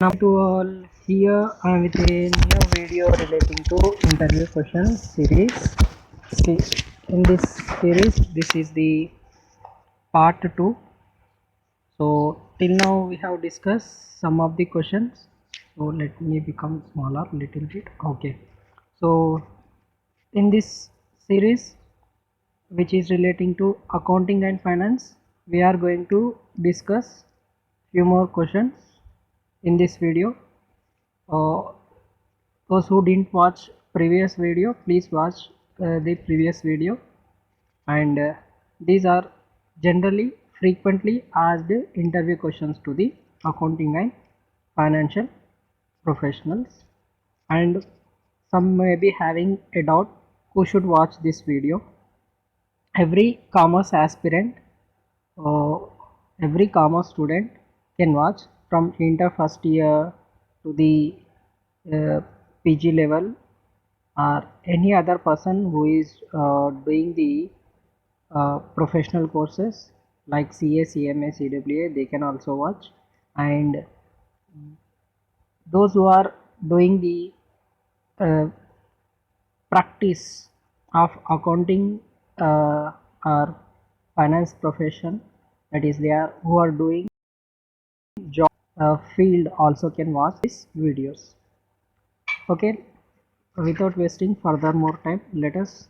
Now to all, here I am with a new video relating to interview question series. See, in this series, this is the part 2. So till now we have discussed some of the questions. So let me become smaller little bit. Okay. So in this series, which is relating to accounting and finance, we are going to discuss few more questions in this video. uh, those who didn't watch previous video, please watch the previous video. And these are generally frequently asked interview questions to the accounting and financial professionals, and some may be having a doubt who should watch this video. Every commerce aspirant, uh, every commerce student can watch from inter first year to the PG level, or any other person who is doing the professional courses like CA, CMA, CWA, they can also watch. And those who are doing the uh, practice of accounting or finance profession, that is they are who are doing job field, also can watch these videos. Okay, without wasting further more time, let us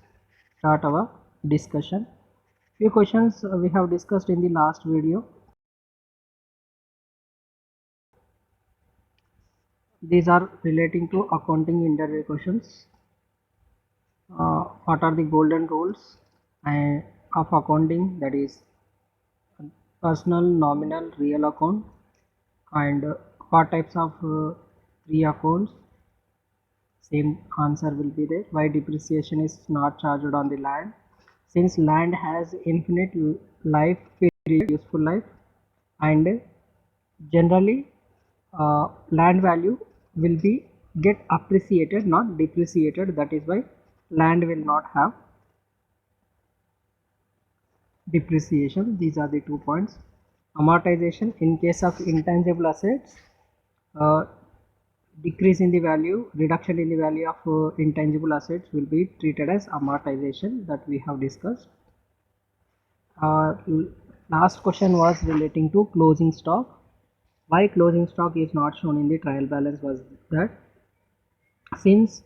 start our discussion. Few questions we have discussed in the last video. These are relating to accounting interview questions. What are the golden rules and of accounting, that is personal, nominal, real account, and what types of three accounts, same answer will be there. Why depreciation is not charged on the land, since land has infinite life period, useful life, and generally land value will be get appreciated, not depreciated. That is why land will not have depreciation. These are the 2 points. Amortization, in case of intangible assets, uh, decrease in the value, reduction in the value of intangible assets will be treated as amortization, that we have discussed. uh, Last question was relating to closing stock. Why closing stock is not shown in the trial balance was that, since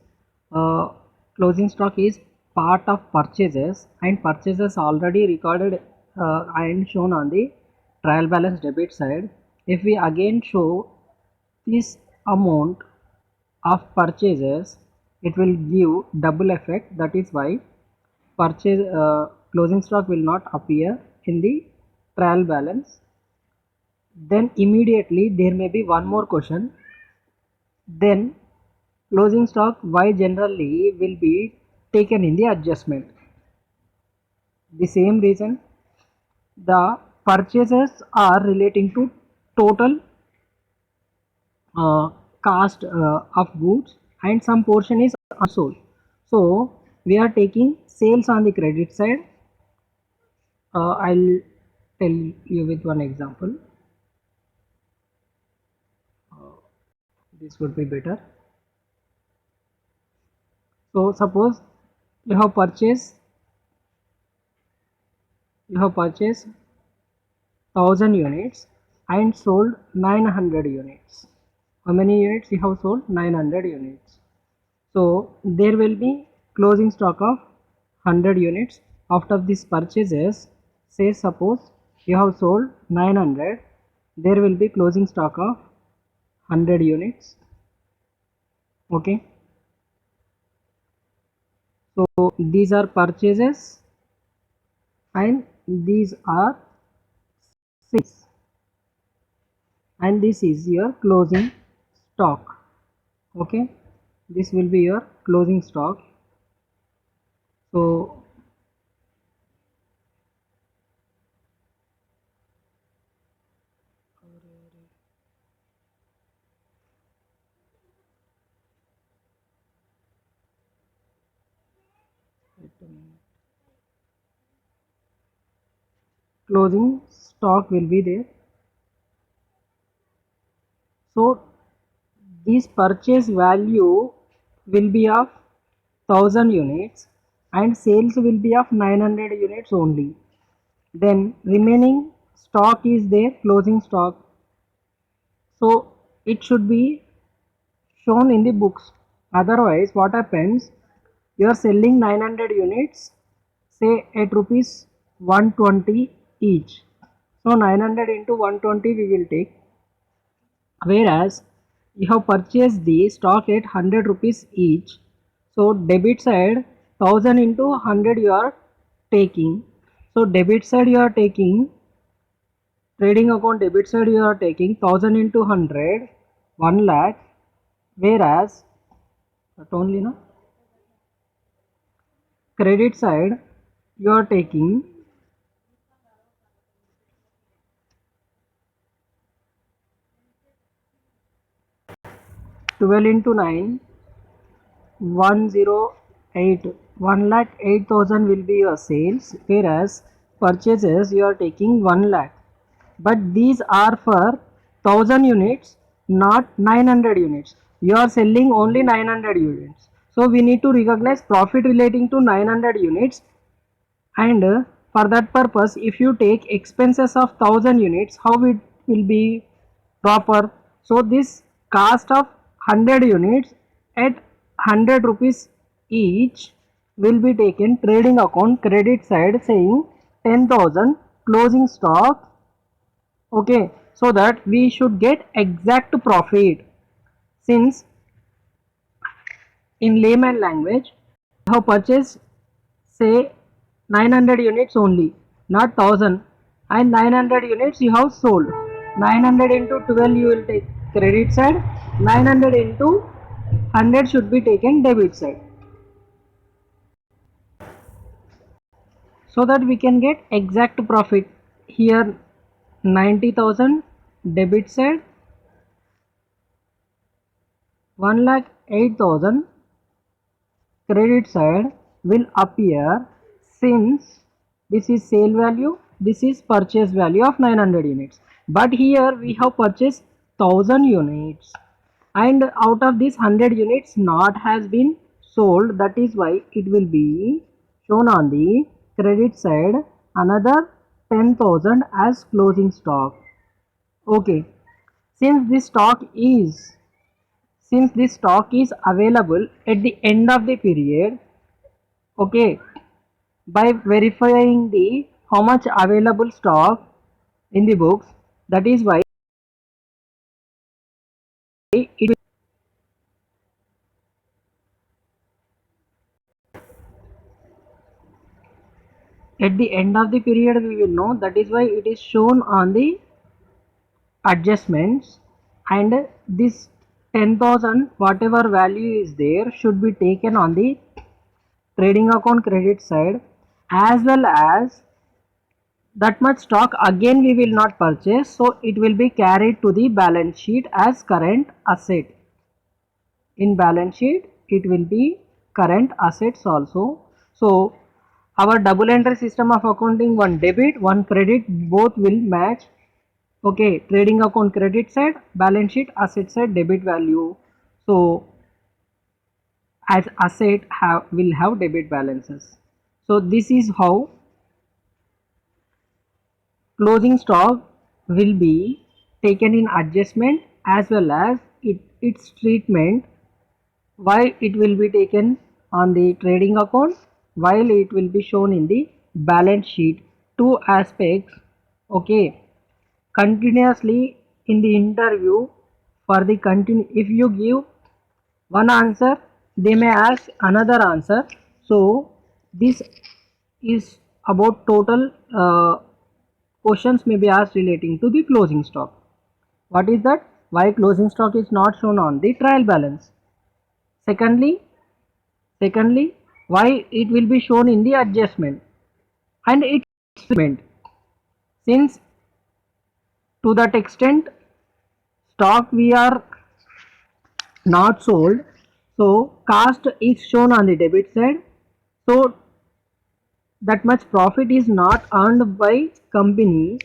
uh, closing stock is part of purchases and purchases already recorded and shown on the trial balance debit side, if we again show this amount of purchases, it will give double effect. That is why purchase closing stock will not appear in the trial balance. Then immediately there may be one more question. Then closing stock why generally will be taken in the adjustment. The same reason, the purchases are relating to total cost of goods, and some portion is unsold. So we are taking sales on the credit side. I'll tell you with one example. This would be better. So suppose you have purchased 1000 units and sold 900 units. How many units you have sold? 900 units. So there will be closing stock of 100 units. After these purchases, say suppose you have sold 900, there will be closing stock of 100 units. Okay, so these are purchases and these are sales, and this is your closing stock. Okay, this will be your closing stock. So closing stock will be there. So this purchase value will be of 1000 units and sales will be of 900 units only. Then remaining stock is their closing stock. So it should be shown in the books. Otherwise, what happens? You are selling 900 units, say at rupees 120 each. So 900 into 120 we will take. Whereas you have purchased the stock at 100 rupees each. So debit side 1000 into 100 you are taking. So debit side you are taking, trading account debit side you are taking 1000 into 100, 1 lakh. Whereas that only no, credit side you are taking 12 into 9, 108, 1 lakh 8000 will be your sales, whereas purchases you are taking 1 lakh. But these are for 1000 units, not 900 units. You are selling only 900 units. So we need to recognize profit relating to 900 units, and for that purpose if you take expenses of 1000 units, how it will be proper? So this cost of 100 units at 100 rupees each will be taken trading account credit side, saying 10,000 closing stock. Okay, so that we should get exact profit. Since in layman language you have purchased say 900 units only, not 1000, and 900 units you have sold. 900 into 12 you will take credit side, 900 into 100 should be taken debit side, so that we can get exact profit. Here 90,000 debit side, 1,08,000 credit side will appear, since this is sale value, this is purchase value of 900 units. But here we have purchased 1000 units, and out of this 100 units not has been sold. That is why it will be shown on the credit side another 10,000 as closing stock. Okay, since this stock is since this stock is available at the end of the period, okay, by verifying the how much available stock in the books, that is why it at the end of the period we will know. That is why it is shown on the adjustments, and this 10,000 whatever value is there should be taken on the trading account credit side, as well as that much stock again we will not purchase, so it will be carried to the balance sheet as current asset. In balance sheet it will be current assets also. So our double entry system of accounting, one debit one credit, both will match. Okay, trading account credit side, balance sheet asset side debit value. So as asset will have debit balances. So this is how closing stock will be taken in adjustment, as well as its treatment, why it will be taken on the trading account while it will be shown in the balance sheet. Two aspects. Okay, continuously in the interview, for the continue, if you give one answer they may ask another answer. So this is about total questions may be asked relating to the closing stock. What is that? Why closing stock is not shown on the trial balance? Secondly, why it will be shown in the adjustment and its treatment? Since to that extent stock we are not sold, so cost is shown on the debit side, so that much profit is not earned by company.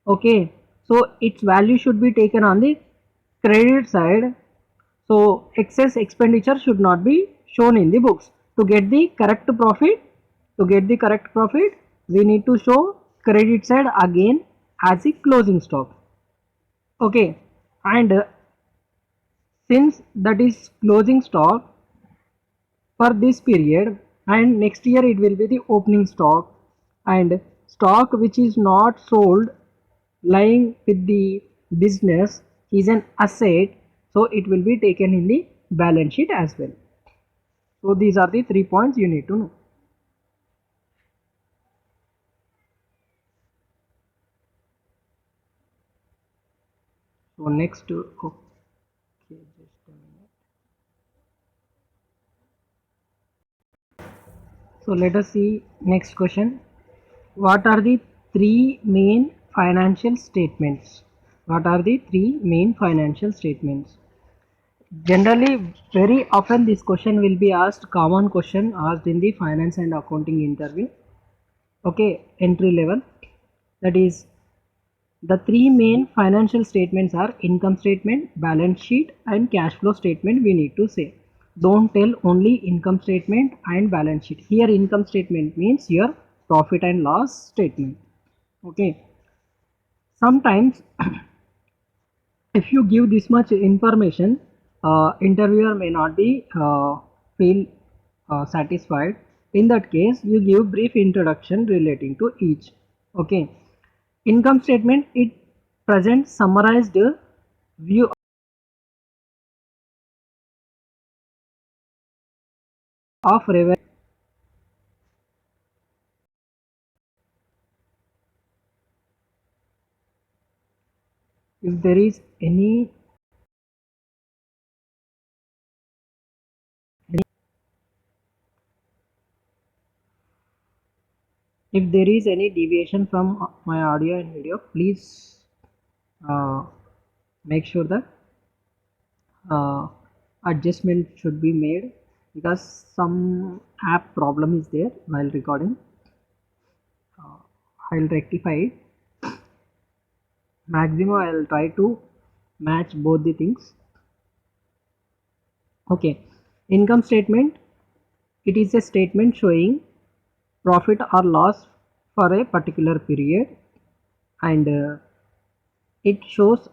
Okay, so its value should be taken on the credit side. So excess expenditure should not be shown in the books. To get the correct profit, we need to show credit side again as a closing stock. Okay, and since that is closing stock for this period, and next year it will be the opening stock, and stock which is not sold lying with the business is an asset, so it will be taken in the balance sheet as well. So these are the 3 points you need to know. So next, okay, just a minute. So let us see next question. What are the three main financial statements? What are the three main financial statements? Generally, very often this question will be asked, common question asked in the finance and accounting interview. Okay, entry level. That is, the three main financial statements are income statement, balance sheet, and cash flow statement. We need to say. Don't tell only income statement and balance sheet. Here, income statement means your profit and loss statement. Okay. Sometimes, if you give this much information, interviewer may not be feel satisfied. In that case, you give brief introduction relating to each. Okay. Income statement, it presents summarized view of revenue. If there is any deviation from my audio and video, please uh, make sure that uh, adjustment should be made, because some app problem is there while recording. I'll rectify it. Maximum I'll try to match both the things. Okay, income statement, it is a statement showing profit or loss for a particular period, and it shows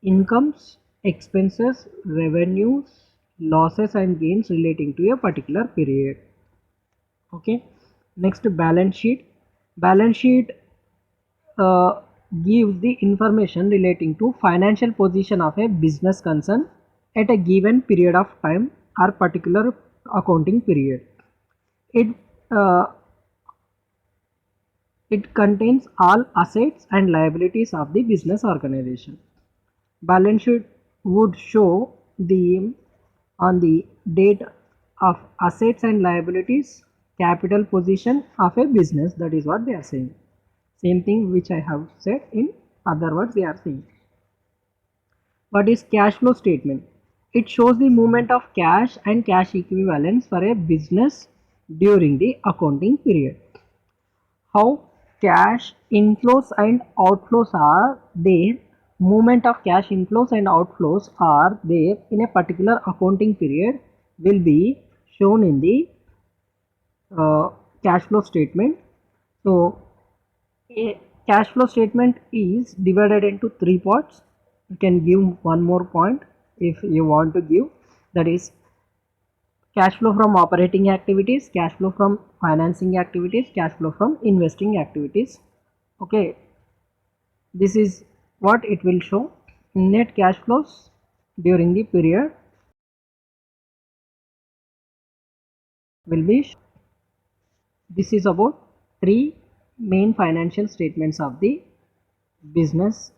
incomes, expenses, revenues, losses and gains relating to a particular period. Okay, next, balance sheet. Balance sheet uh, gives the information relating to financial position of a business concern at a given period of time or particular accounting period. It uh, it contains all assets and liabilities of the business organization. Balance sheet would show the on the date of assets and liabilities, capital position of a business. That is what they are saying. Same thing which I have said in other words they are saying. What is cash flow statement? It shows the movement of cash and cash equivalents for a business during the accounting period. How cash inflows and outflows are there, movement of cash inflows and outflows are there in a particular accounting period will be shown in the cash flow statement. So a cash flow statement is divided into three parts. You can give one more point if you want to give, that is cash flow from operating activities, cash flow from financing activities, cash flow from investing activities. Okay, this is what it will show. Net cash flows during the period will be, this is about three main financial statements of the business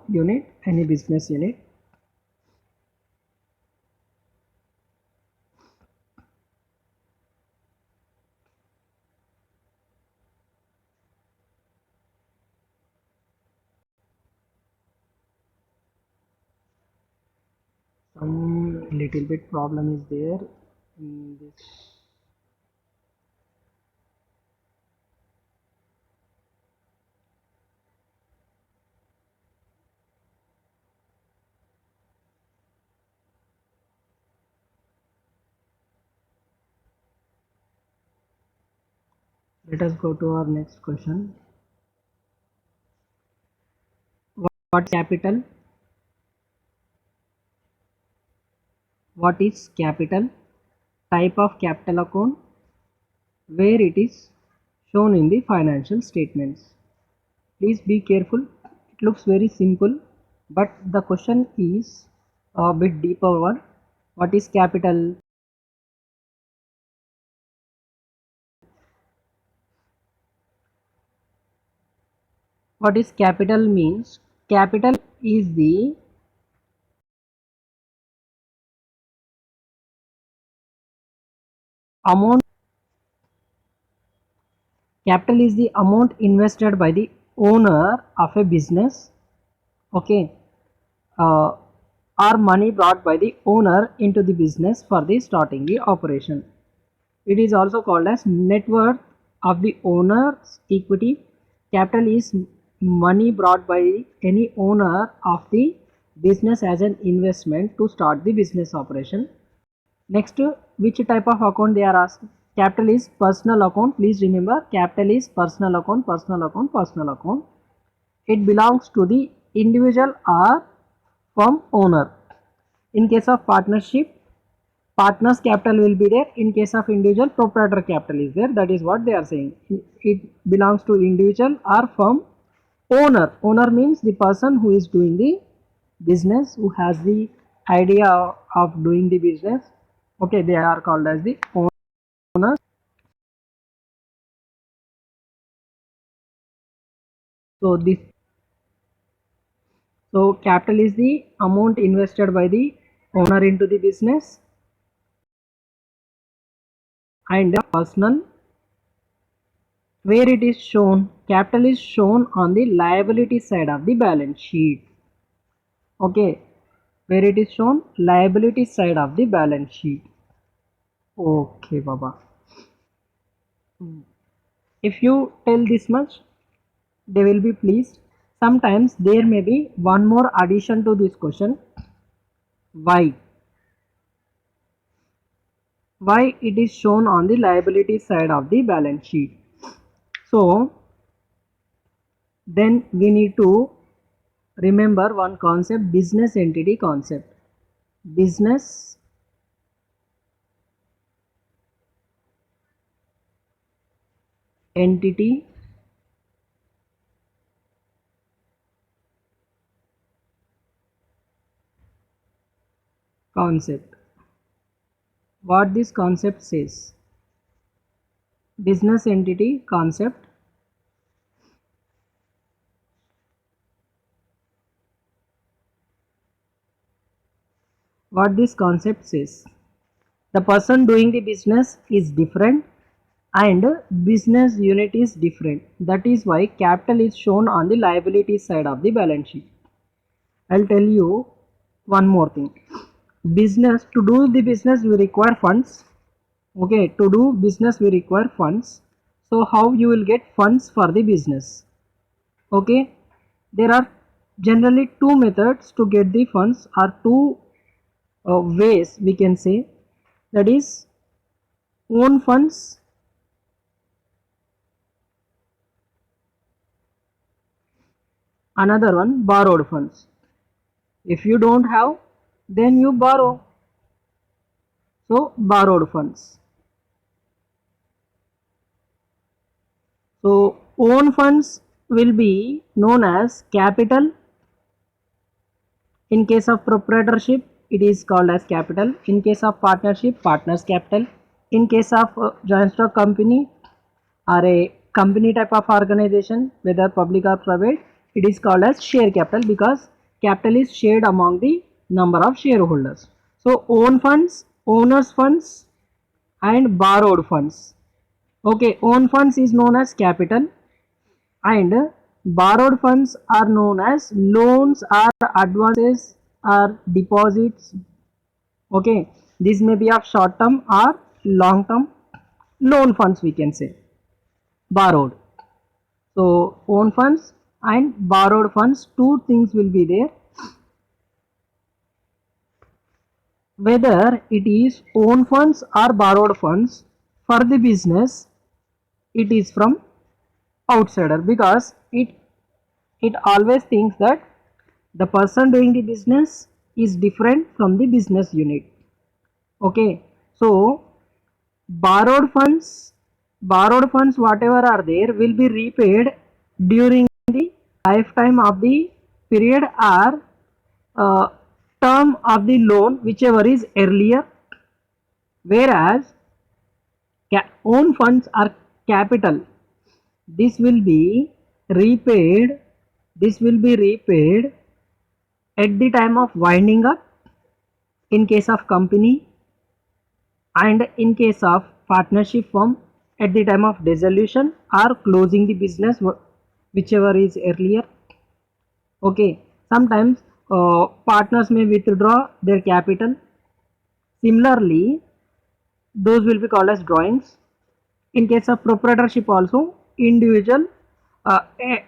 unit, any business unit. Some little bit problem is there in this. Let us go to our next question. What is capital? What is capital? Type of capital account, where it is shown in the financial statements. Please be careful. It looks very simple, but the question is a bit deeper one. What is capital? What is capital means? Capital is the amount. Capital is the amount invested by the owner of a business. Okay, uh, or money brought by the owner into the business for the starting the operation. It is also called as net worth of the owner's equity. Capital is money brought by any owner of the business as an investment to start the business operation. Next, which type of account they are asking? Capital is personal account. Please remember, capital is personal account, personal account, personal account. It belongs to the individual or firm owner. In case of partnership, partners capital will be there. In case of individual, proprietor capital is there. That is what they are saying. It belongs to individual or firm owner. Owner means the person who is doing the business, who has the idea of doing the business. Okay, they are called as the owners. So this, so capital is the amount invested by the owner into the business, and personal, where it is shown, capital is shown on the liability side of the balance sheet. Okay, where it is shown, liability side of the balance sheet. Okay, Baba. If you tell this much, they will be pleased. Sometimes there may be one more addition to this question. Why? Why it is shown on the liability side of the balance sheet? So then we need to remember one concept, business entity concept. Business entity concept. What this concept says? Business entity concept. What this concept says? The person doing the business is different and business unit is different. That is why capital is shown on the liability side of the balance sheet. I'll tell you one more thing. Business, to do the business we require funds. Okay, to do business we require funds. So how you will get funds for the business? Okay, there are generally two methods to get the funds, or two ways we can say, that is own funds, another one borrowed funds. If you don't have, then you borrow. So borrowed funds. So own funds will be known as capital. In case of proprietorship, it is called as capital. In case of partnership, partners capital. In case of joint stock company or a company type of organization, whether public or private, it is called as share capital, because capital is shared among the number of shareholders. So own funds, owners funds, and borrowed funds. Okay, own funds is known as capital, and borrowed funds are known as loans or advances or deposits. Okay, this may be of short term or long term. Loan funds we can say, borrowed. So own funds and borrowed funds, two things will be there. Whether it is own funds or borrowed funds for the business, it is from outsider, because it always thinks that the person doing the business is different from the business unit. Okay, so borrowed funds whatever are there will be repaid during the lifetime of the period, or uh, term of the loan, whichever is earlier, whereas own funds are capital. This will be repaid. This will be repaid at the time of winding up in case of company, and in case of partnership firm at the time of dissolution or closing the business, whichever is earlier. Okay, sometimes partners may withdraw their capital. Similarly, those will be called as drawings. In case of proprietorship also, individual, uh, eh,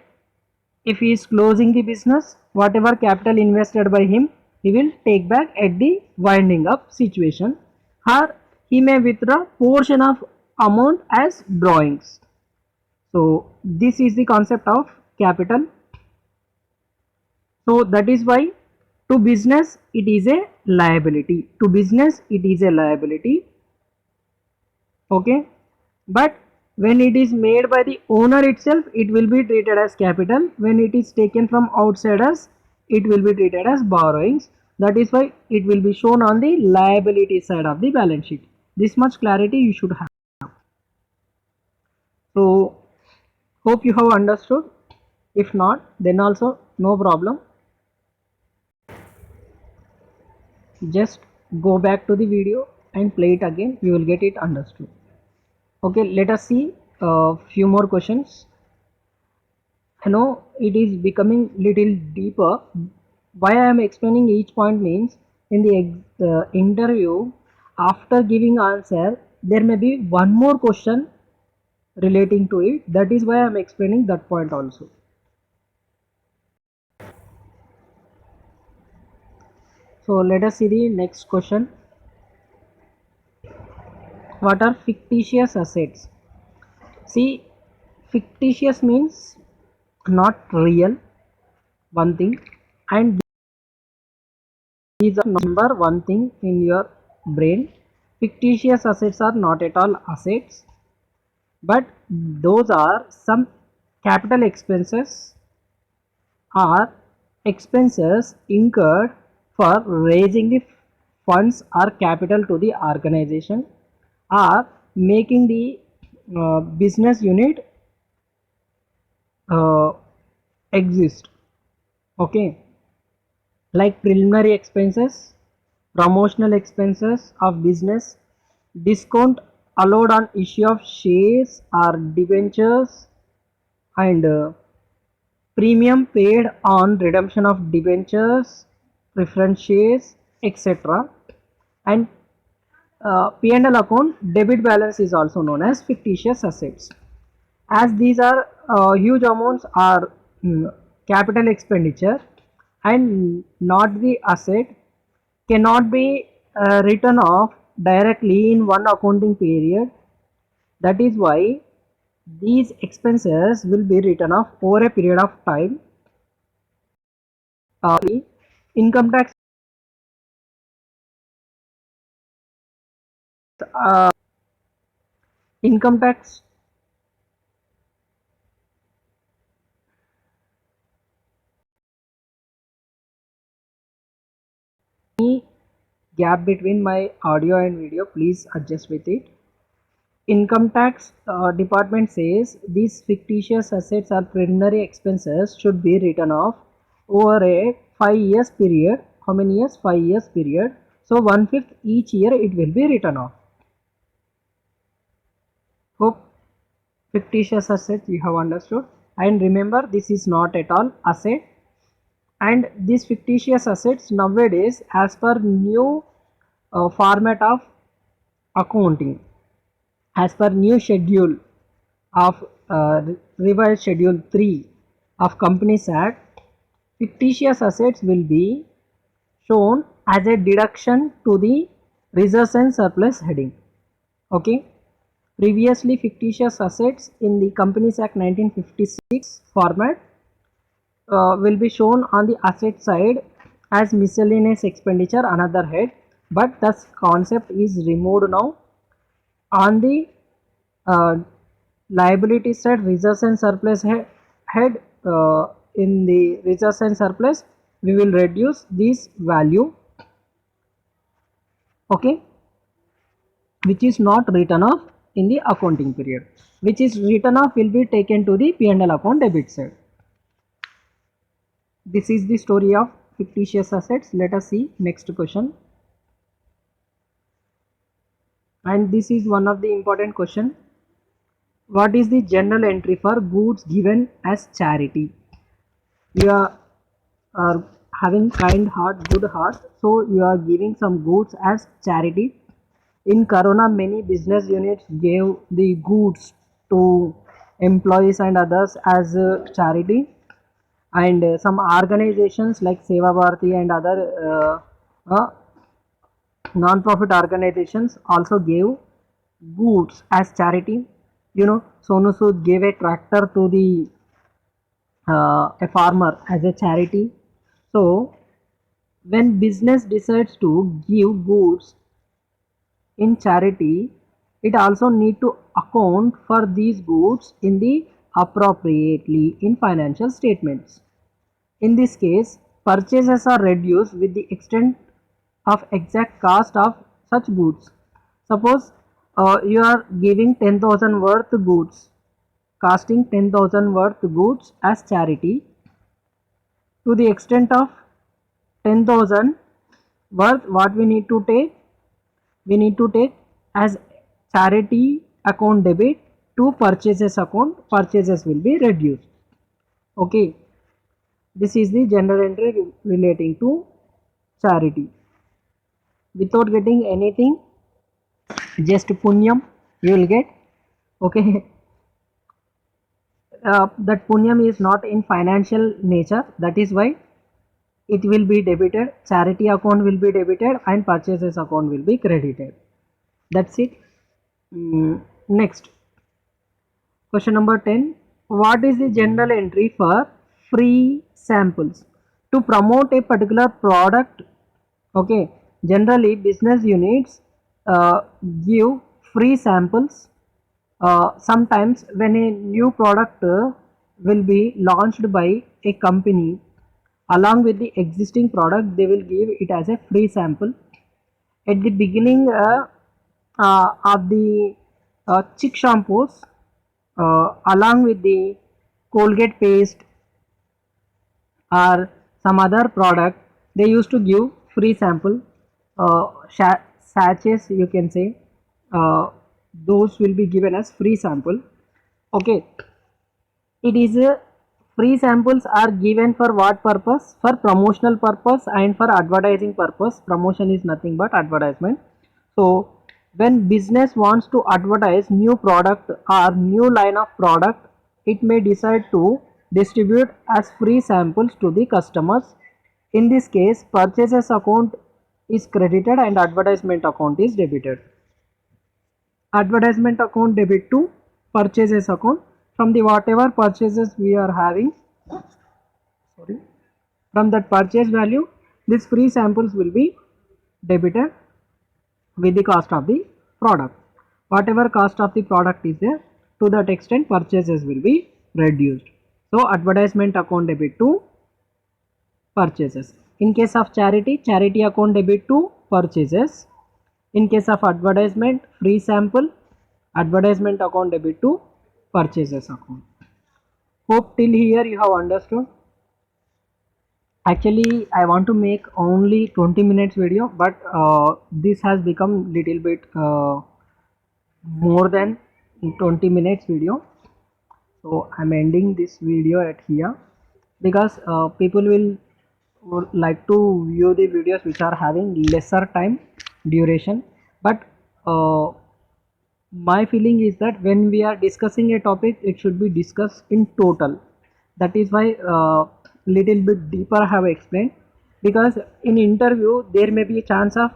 if he is closing the business, whatever capital invested by him, he will take back at the winding up situation, or he may withdraw portion of amount as drawings. So this is the concept of capital. So that is why to business it is a liability. To business it is a liability. Okay, but when it is made by the owner itself, it will be treated as capital. When it is taken from outsiders, it will be treated as borrowings. That is why it will be shown on the liability side of the balance sheet. This much clarity you should have. So hope you have understood. If not, then also no problem. Just go back to the video and play it again, you will get it understood. Okay, let us see a few more questions. I know it is becoming little deeper. Why I am explaining each point means, in the interview, after giving answer, there may be one more question relating to it. That is why I am explaining that point also. So let us see the next question. What are fictitious assets? See, fictitious means not real, one thing, and these are number one thing in your brain. Fictitious assets are not at all assets, but those are some capital expenses or expenses incurred for raising the funds or capital to the organization, or making the business unit uh, exist. Okay, like preliminary expenses, promotional expenses of business, discount allowed on issue of shares or debentures, and premium paid on redemption of debentures, preference shares, etc. And P&L account debit balance is also known as fictitious assets. As these are huge amounts are capital expenditure and not the asset, cannot be written off directly in one accounting period. That is why these expenses will be written off over a period of time. The income tax, uh, income tax gap between my audio and video, please adjust with it. Income tax department says these fictitious assets or preliminary expenses should be written off over a 5 years period. How many years? 5 years period. So 1/5 each year it will be written off. Hope fictitious assets you have understood. And remember, this is not at all asset. And these fictitious assets nowadays, as per new format of accounting, as per new schedule of revised schedule 3 of Companies Act, fictitious assets will be shown as a deduction to the reserves and surplus heading. Okay, Previously, fictitious assets in the Companies Act 1956 format will be shown on the asset side as miscellaneous expenditure, another head, but this concept is removed now. On the uh, liability side, reserves and surplus head, in the reserves and surplus we will reduce this value, okay, which is not written off in the accounting period. Which is written off will be taken to the P&L account debit side. This is the story of fictitious assets. Let us see next question. And this is one of the important question. What is the general entry for goods given as charity? You are having kind heart, good heart, so you are giving some goods as charity. In Corona, many business units gave the goods to employees and others as charity, and some organizations like Seva Bharati and other non-profit organizations also gave goods as charity. You know, Sonu Sood gave a tractor to the a farmer as a charity. So when business decides to give goods in charity, it also need to account for these goods in the appropriately in financial statements. In this case, purchases are reduced with the extent of exact cost of such goods. Suppose you are giving 10,000 worth goods, costing 10,000 worth goods as charity. To the extent of 10,000 worth, what we need to take? We need to take as charity account debit to purchases account. Purchases will be reduced. Okay, this is the general entry relating to charity. Without getting anything, just punyam you will get. Okay, that punyam is not in financial nature, that is why it will be debited. Charity account will be debited and purchases account will be credited. That's it. Next, question number 10. What is the general entry for free samples? To promote a particular product, okay, generally business units give free samples. Sometimes when a new product will be launched by a company, along with the existing product they will give it as a free sample. At the beginning of the chick shampoos, along with the Colgate paste or some other product, they used to give free sample, sachets you can say, those will be given as free sample. Okay, it is free samples are given for what purpose? For promotional purpose and for advertising purpose. Promotion is nothing but advertisement. So when business wants to advertise new product or new line of product, it may decide to distribute as free samples to the customers. In this case, purchases account is credited and advertisement account is debited. Advertisement account debit to purchases account. From the whatever purchases we are having, sorry, from that purchase value, this free samples will be debited with the cost of the product. Whatever cost of the product is there, to that extent purchases will be reduced. So advertisement account debit to purchases. In case of charity, charity account debit to purchases. In case of advertisement, free sample, advertisement account debit to purchases account. Hope till here you have understood. Actually I want to make only 20 minutes video, but this has become little bit more than 20 minutes video. So I'm ending this video at here, because people will would like to view the videos which are having lesser time duration. But my feeling is that when we are discussing a topic, it should be discussed in total. That is why little bit deeper I have explained, because in interview there may be a chance of,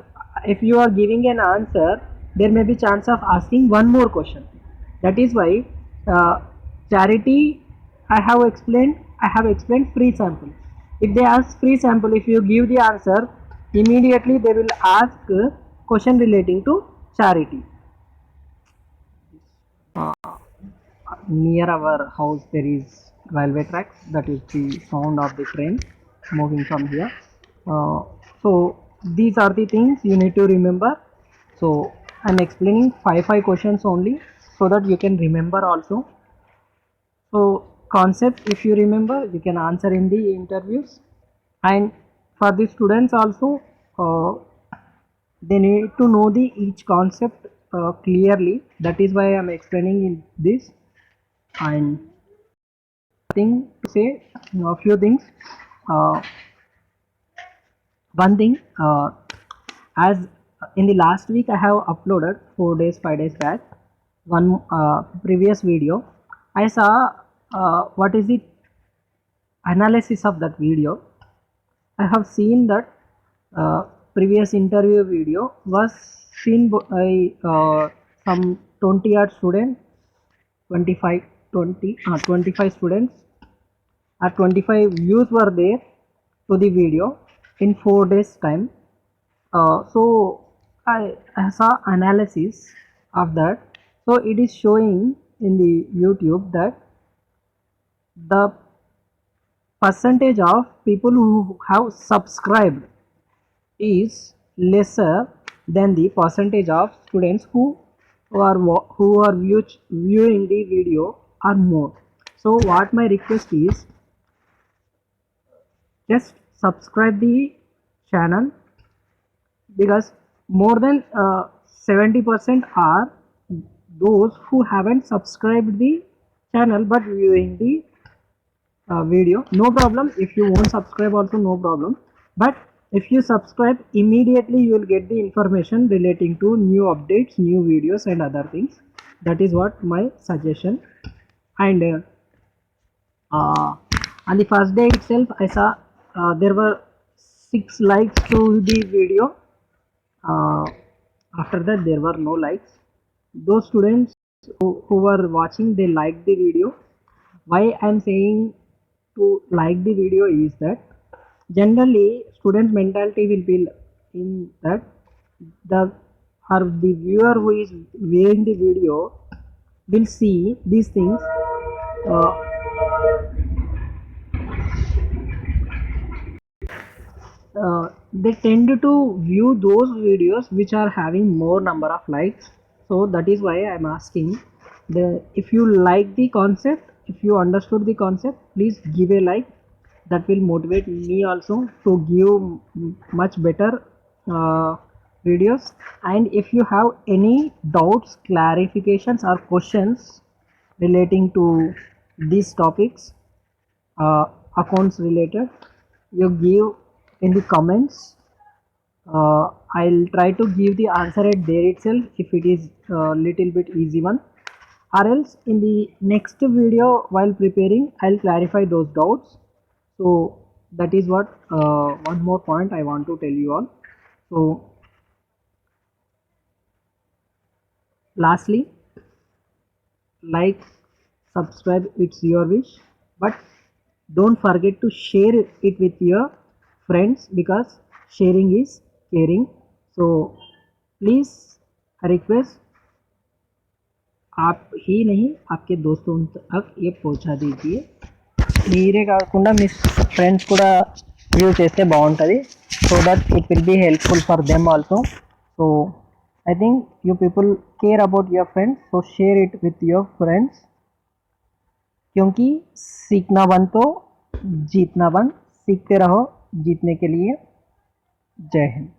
if you are giving an answer, there may be chance of asking one more question. That is why charity, I have explained free sample. If they ask free sample, if you give the answer, immediately they will ask question relating to charity. Near our house there is railway tracks, that is the sound of the train moving from here. So these are the things you need to remember. So I'm explaining five questions only, so that you can remember also. So concept, if you remember, you can answer in the interviews. And for the students also, they need to know the each concept clearly. That is why I'm explaining in this. And thing to say a few things. uh, One thing, as in the last week I have uploaded 4 days 5 days back one previous video. I saw what is the analysis of that video. I have seen that previous interview video was seen by some 20 odd students, 25 25 students, or 25 views were there to the video in 4 days time. So I saw analysis of that. So it is showing in the YouTube that the percentage of people who have subscribed is lesser than the percentage of students who are viewing the video are more. So what my request is, just subscribe the channel, because more than 70% are those who haven't subscribed the channel but viewing the video. No problem if you won't subscribe also, no problem. But if you subscribe, immediately you will get the information relating to new updates, new videos and other things. That is what my suggestion. And on the first day itself I saw there were 6 likes to the video. uh, After that there were no likes. Those students who were watching, they liked the video. Why I'm saying to like the video is that generally students mentality will be in that the or the viewer who is viewing the video will see these things. uh, they tend to view those videos which are having more number of likes. So that is why I'm asking, the if you like the concept, if you understood the concept, please give a like. That will motivate me also to give much better uh, videos. And if you have any doubts, clarifications or questions relating to these topics, uh, accounts related, you give in the comments. I'll try to give the answer at there itself if it is a little bit easy one, or else in the next video while preparing I'll clarify those doubts. So that is what one more point I want to tell you all. So lastly, like, subscribe, it's your wish, but don't forget to share it with your friends, because sharing is caring. So please, request, आप ही नहीं आपके दोस्तों तक ये పహుచా दीजिए. మీరే కాకుండా మీ friends కూడా వ్యూ చేస్తే బాగుంటుంది, so that it will be helpful for them also. So I think you people care about your friends, so share it with your friends. क्योंकि सीखना बंद तो जीतना बंद. सीखते रहो जीतने के लिए. जय हिंद.